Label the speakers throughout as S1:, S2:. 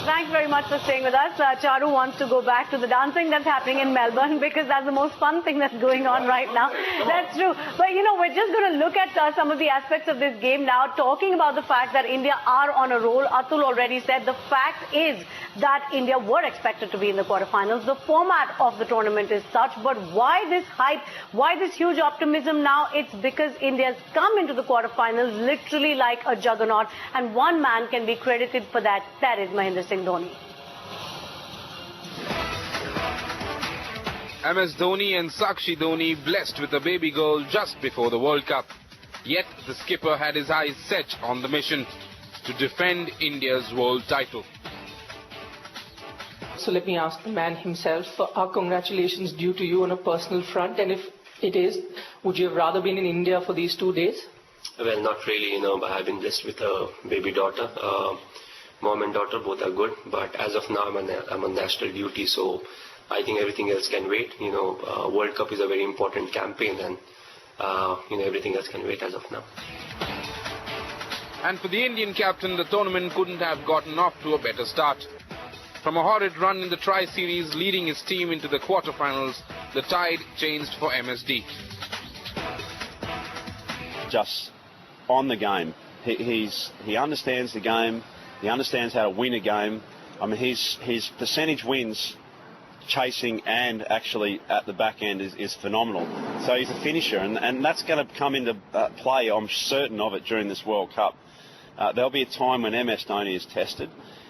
S1: Thanks very much for staying with us. Charu wants to go back to the dancing that's happening in Melbourne because that's the most fun thing that's going on right now. That's true. But, you know, we're just going to look at some of the aspects of this game now, talking about the fact that India are on a roll. Atul already said the fact is that India were expected to be in the quarterfinals. The format of the tournament is such, but why this hype? Why this huge optimism now? It's because India's come into the quarterfinals literally like a juggernaut, and one man can be credited for that. That is Mahendra Singh Dhoni.
S2: MS Dhoni and Sakshi Dhoni blessed with a baby girl just before the World Cup. Yet the skipper had his eyes set on the mission to defend India's world title.
S3: So let me ask the man himself, are congratulations due to you on a personal front? And if it is, would you have rather been in India for these 2 days?
S4: Well, not really, you know, but I've been blessed with a baby daughter. Mom and daughter both are good, but as of now I'm on national duty, so I think everything else can wait. You know, World Cup is a very important campaign, and you know, everything else can wait as of now.
S2: And for the Indian captain, the tournament couldn't have gotten off to a better start. From a horrid run in the Tri-Series leading his team into the quarterfinals, the tide changed for MSD.
S5: Just on the game. He understands the game. He understands how to win a game. I mean, his percentage wins chasing and actually at the back end is phenomenal. So he's a finisher, and that's going to come into play, I'm certain of it, during this World Cup. There'll be a time when MS Dhoni is tested,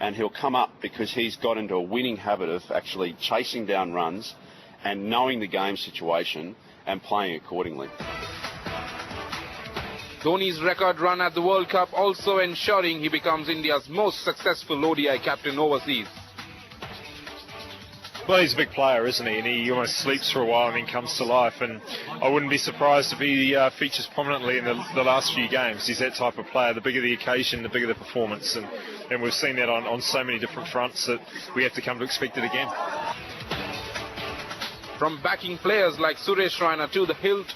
S5: and he'll come up because he's got into a winning habit of actually chasing down runs and knowing the game situation and playing accordingly.
S2: Dhoni's record run at the World Cup also ensuring he becomes India's most successful ODI captain overseas.
S6: Well, he's a big player, isn't he? And he almost sleeps for a while and then comes to life. And I wouldn't be surprised if he features prominently in the last few games. He's that type of player. The bigger the occasion, the bigger the performance. And we've seen that on so many different fronts that we have to come to expect it again.
S2: From backing players like Suresh Raina to the hilt,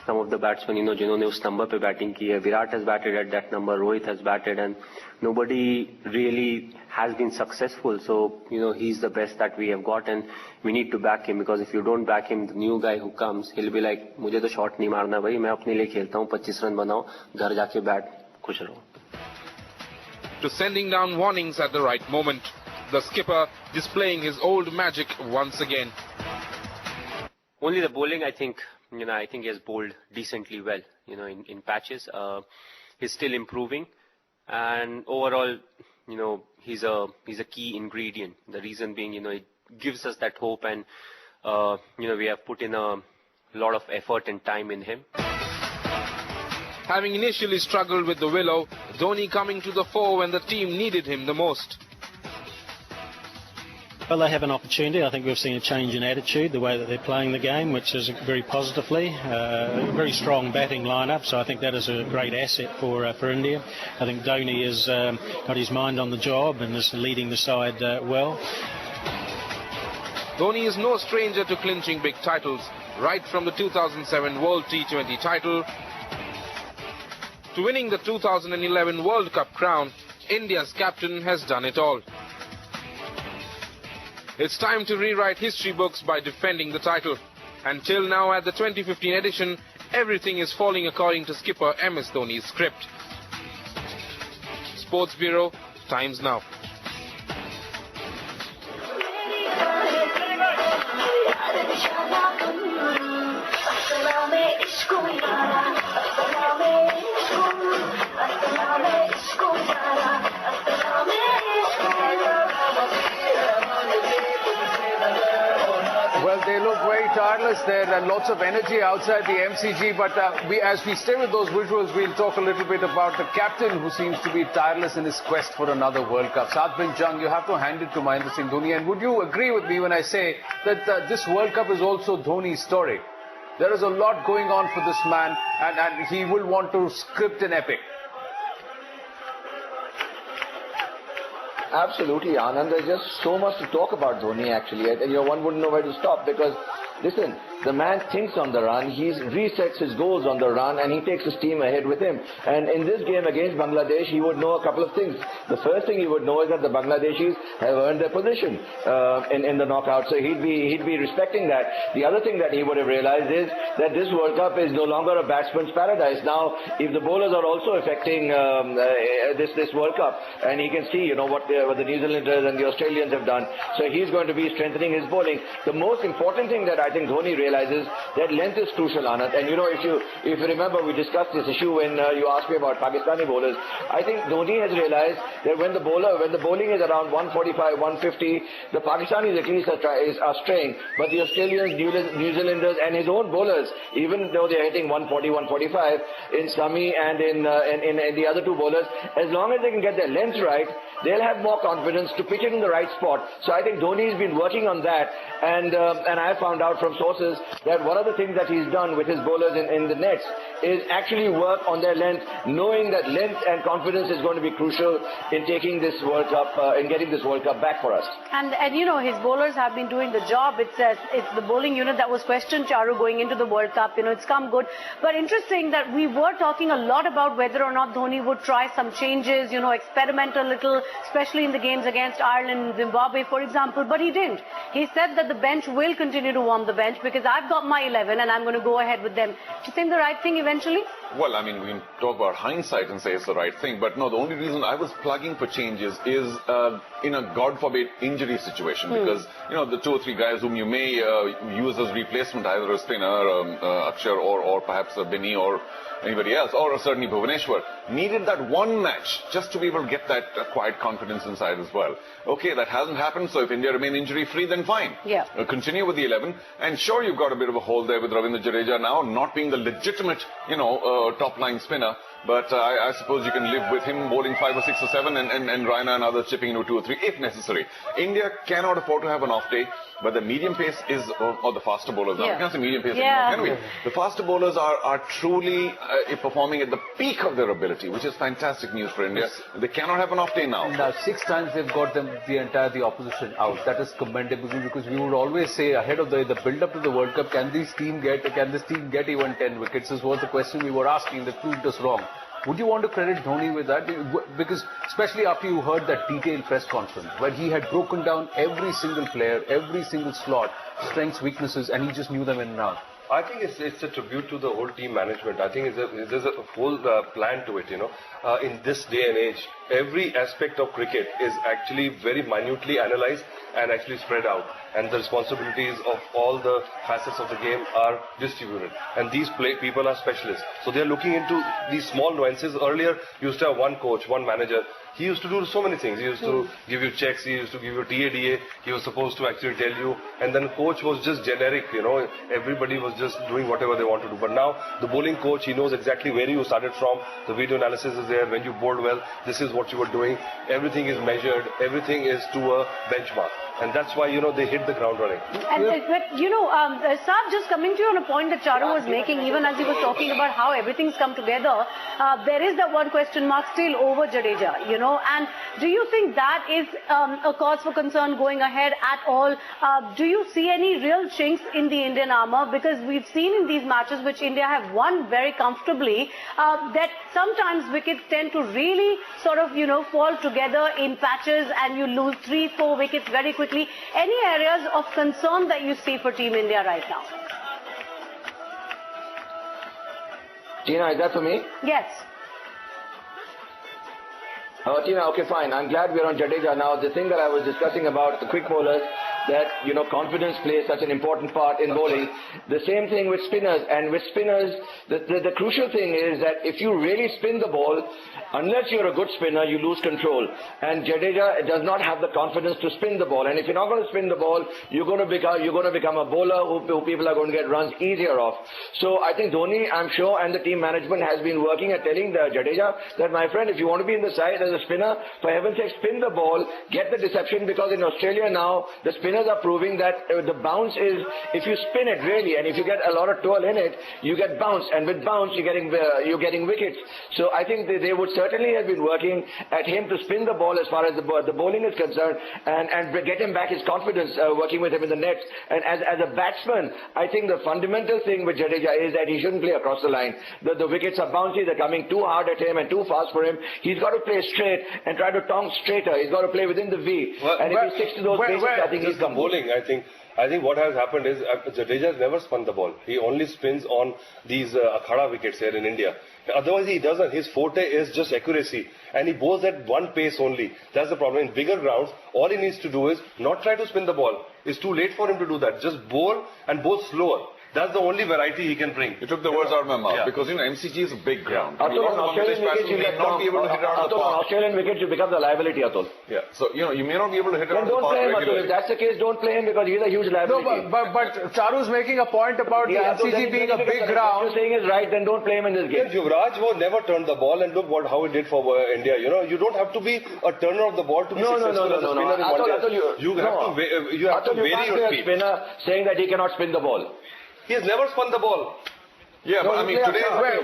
S4: some of the batsmen, you know, जिन्होंने उस number पे batting की है. Virat has batted at that number, Rohit has batted, and nobody really has been successful. So, you know, he's the best that we have got, and we need to back him, because if you don't back him, the new guy who comes, he'll be like, मुझे तो shot नहीं मारना भाई, मैं अपने लिए खेलता हूँ, 25 रन बनाओ, घर जाके bat, खुश रहो.
S2: to sending down warnings at the right moment. The skipper displaying his old magic once again.
S4: Only the bowling, I think, you know, I think he has bowled decently well, you know, in patches. He's still improving, and overall, you know, he's a key ingredient. The reason being, you know, it gives us that hope, and you know, we have put in a lot of effort and time in him.
S2: Having initially struggled with the willow, Dhoni coming to the fore when the team needed him the most.
S7: Well, they have an opportunity. I think we've seen a change in attitude, the way that they're playing the game, which is very positively. A very strong batting lineup, so I think that is a great asset for India. I think Dhoni has got his mind on the job and is leading the side well.
S2: Dhoni is no stranger to clinching big titles, right from the 2007 World T20 title to winning the 2011 World Cup crown. India's captain has done it all. It's time to rewrite history books by defending the title. Until now, at the 2015 edition, everything is falling according to skipper MS Dhoni's script. Sports Bureau, Times Now.
S8: Well, they look very tireless there and lots of energy outside the MCG. But as we stay with those visuals, we'll talk a little bit about the captain who seems to be tireless in his quest for another World Cup. Satvinder Jung, you have to hand it to Mahendra Singh Dhoni. And would you agree with me when I say that this World Cup is also Dhoni's story? There is a lot going on for this man, and he will want to script an epic.
S9: Absolutely, Anand. There's just so much to talk about Dhoni, actually. You know, one wouldn't know where to stop because, listen, the man thinks on the run, he resets his goals on the run, and he takes his team ahead with him. And in this game against Bangladesh, he would know a couple of things. The first thing he would know is that the Bangladeshis have earned their position in the knockout, so he'd be respecting that. The other thing that he would have realized is that this World Cup is no longer a batsman's paradise. Now, if the bowlers are also affecting this World Cup, and he can see, what the New Zealanders and the Australians have done, so he's going to be strengthening his bowling. The most important thing that I think Dhoni realizes, that length is crucial, Anand. And if you remember, we discussed this issue when you asked me about Pakistani bowlers. I think Dhoni has realized that when the bowling is around 145, 150, the Pakistanis at least are straying, but the Australians, New Zealanders, and his own bowlers, even though they're hitting 140, 145 in Sami and in the other two bowlers, as long as they can get their length right, they'll have more confidence to pitch it in the right spot. So I think Dhoni's been working on that, and I found out from sources that one of the things that he's done with his bowlers in the nets is actually work on their length, knowing that length and confidence is going to be crucial in taking this World Cup, in getting this World Cup back for us.
S1: And his bowlers have been doing the job. It's the bowling unit that was questioned, Charu, going into the World Cup. It's come good. But interesting that we were talking a lot about whether or not Dhoni would try some changes, experiment a little, especially in the games against Ireland and Zimbabwe, for example. But he didn't. He said that the bench will continue to warm the bench because I've got my 11 and I'm going to go ahead with them. Do you think the right thing eventually?
S10: Well, I mean, we can talk about hindsight and say it's the right thing, but no, the only reason I was plugging for changes is in a, God forbid, injury situation, because, the 2 or 3 guys whom you may use as replacement, either a spinner, Akshar, or perhaps a Binny or anybody else, or certainly Bhuvaneshwar, needed that one match just to be able to get that quiet confidence inside as well. Okay, that hasn't happened, so if India remain injury-free, then fine.
S1: Yeah.
S10: Continue with the 11, and sure, you've got a bit of a hole there with Ravindra Jadeja now, not being the legitimate, top-line spinner, but I suppose you can live with him bowling 5 or 6 or 7 and Raina and others chipping into 2 or 3 if necessary. India cannot afford to have an off day, but the medium pace is, or the faster bowlers are. We can't say medium pace anymore, can we? The faster bowlers are truly performing at the peak of their ability, which is fantastic news for India. They cannot have an off day now.
S8: Now, 6 times they've got the opposition out. That is commendable, because we would always say ahead of the build-up to the World Cup, can this team get even 10 wickets? This was the question we were asking. They proved us wrong. Would you want to credit Dhoni with that? Because especially after you heard that detailed press conference where he had broken down every single player, every single slot, strengths, weaknesses, and he just knew them in and out.
S11: I think it's a tribute to the whole team management. I think there's a whole plan to it, in this day and age, every aspect of cricket is actually very minutely analyzed and actually spread out. And the responsibilities of all the facets of the game are distributed. And these people are specialists. So they're looking into these small nuances. Earlier, you used to have one coach, one manager. He used to do so many things. He used to give you checks, he used to give you TADA, he was supposed to actually tell you, and then coach was just generic, everybody was just doing whatever they want to do. But now, the bowling coach, he knows exactly where you started from, the video analysis is there, when you bowled well, this is what you were doing, everything is measured, everything is to a benchmark. And that's why, they hit the ground running.
S1: And, Saab, just coming to you on a point that Charu was making, even as he was talking about how everything's come together, there is that one question mark still over Jadeja, and do you think that is a cause for concern going ahead at all? Do you see any real chinks in the Indian armour? Because we've seen in these matches which India have won very comfortably, that sometimes wickets tend to really sort of, fall together in patches and you lose 3-4 wickets very quickly. Any areas of concern that you see for Team India right now?
S9: Tina, is that for me?
S1: Yes.
S9: Tina, okay, fine. I'm glad we're on Jadeja now. The thing that I was discussing about the quick bowlers, that, confidence plays such an important part in bowling. The same thing with spinners. And with spinners, the crucial thing is that if you really spin the ball, unless you're a good spinner, you lose control. And Jadeja does not have the confidence to spin the ball. And if you're not going to spin the ball, you're going to become a bowler who people are going to get runs easier off. So I think Dhoni, I'm sure, and the team management has been working at telling the Jadeja that, my friend, if you want to be in the side as a spinner, for heaven's sake, spin the ball, get the deception, because in Australia now, the spin spinners are proving that the bounce is, if you spin it really, and if you get a lot of twirl in it, you get bounce, and with bounce you're getting wickets. So I think they would certainly have been working at him to spin the ball as far as the bowling is concerned, and get him back his confidence working with him in the nets. And as a batsman, I think the fundamental thing with Jadeja is that he shouldn't play across the line. The wickets are bouncy, they're coming too hard at him and too fast for him. He's got to play straight and try to tongue straighter. He's got to play within the V. And if he sticks to those basics, I think he's come.
S11: Bowling, I think what has happened is Jadeja has never spun the ball. He only spins on these akhada wickets here in India. Otherwise he doesn't. His forte is just accuracy, and he bowls at one pace only. That's the problem. In bigger grounds, all he needs to do is not try to spin the ball. It's too late for him to do that. Just bowl and bowl slower. That's the only variety he can bring.
S10: You took the words out of my mouth, because MCG is a big ground.
S9: Atul, on Australian wickets you get not be able to hit out of the park. On Australian wickets you become the liability, Atul.
S10: Yeah. So you may not be able to hit it out of the
S9: Don't
S10: park
S9: play him,
S10: regularly.
S9: Atul. If that's the case, don't play him because he's a huge liability.
S8: No, but Charu's making a point about the MCG being a big ground.
S9: What you're saying is right, then don't play him in this game.
S11: Yuvraj never turned the ball, and look how he did for India. You don't have to be a turner of the ball to be successful as a spinner in one day. You have to vary your speed.
S9: Spinner saying that he cannot spin the ball.
S11: He has never spun the ball.
S10: Yeah, but I mean, today,
S8: whether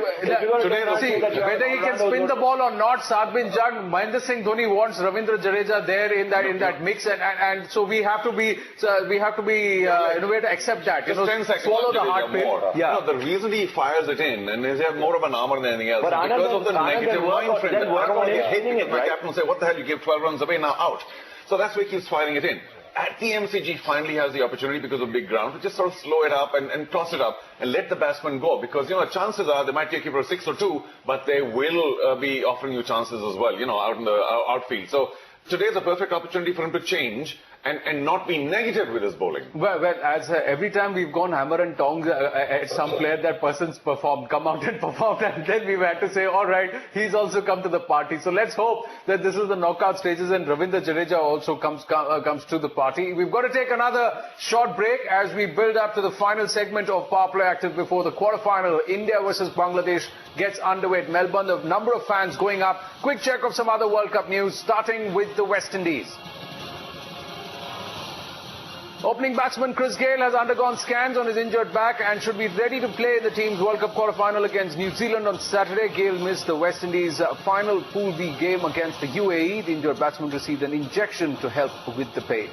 S8: he can spin the ball or not, Saat bin Jug, Mahendra Singh Dhoni wants Ravindra Jadeja there in that mix, and so we have to be in a way to accept that.
S10: Just 10 seconds.
S8: Swallow the hard pill.
S10: Yeah. The reason he fires it in, and he has more of an armor than anything else, because of the negative mind frame. I don't want to get hit because my captain will say, "What the hell? You gave 12 runs away, now out." So that's why he keeps firing it in. At the MCG finally has the opportunity because of big ground to just sort of slow it up and toss it up and let the batsman go, because chances are they might take you for a 6 or 2, but they will be offering you chances as well, out in the outfield. So today's a perfect opportunity for him to change and not be negative with his bowling.
S8: Well, as every time we've gone hammer and tongs at some player, that person's come out and performed, and then we've had to say, all right, he's also come to the party. So let's hope that this is the knockout stages and Ravindra Jadeja also comes to the party. We've got to take another short break as we build up to the final segment of Power Play Active before the quarterfinal. India versus Bangladesh gets underway at Melbourne. The number of fans going up. Quick check of some other World Cup news, starting with the West Indies. Opening batsman Chris Gayle has undergone scans on his injured back and should be ready to play in the team's World Cup quarter-final against New Zealand on Saturday. Gayle missed the West Indies' final Pool B game against the UAE. The injured batsman received an injection to help with the pain.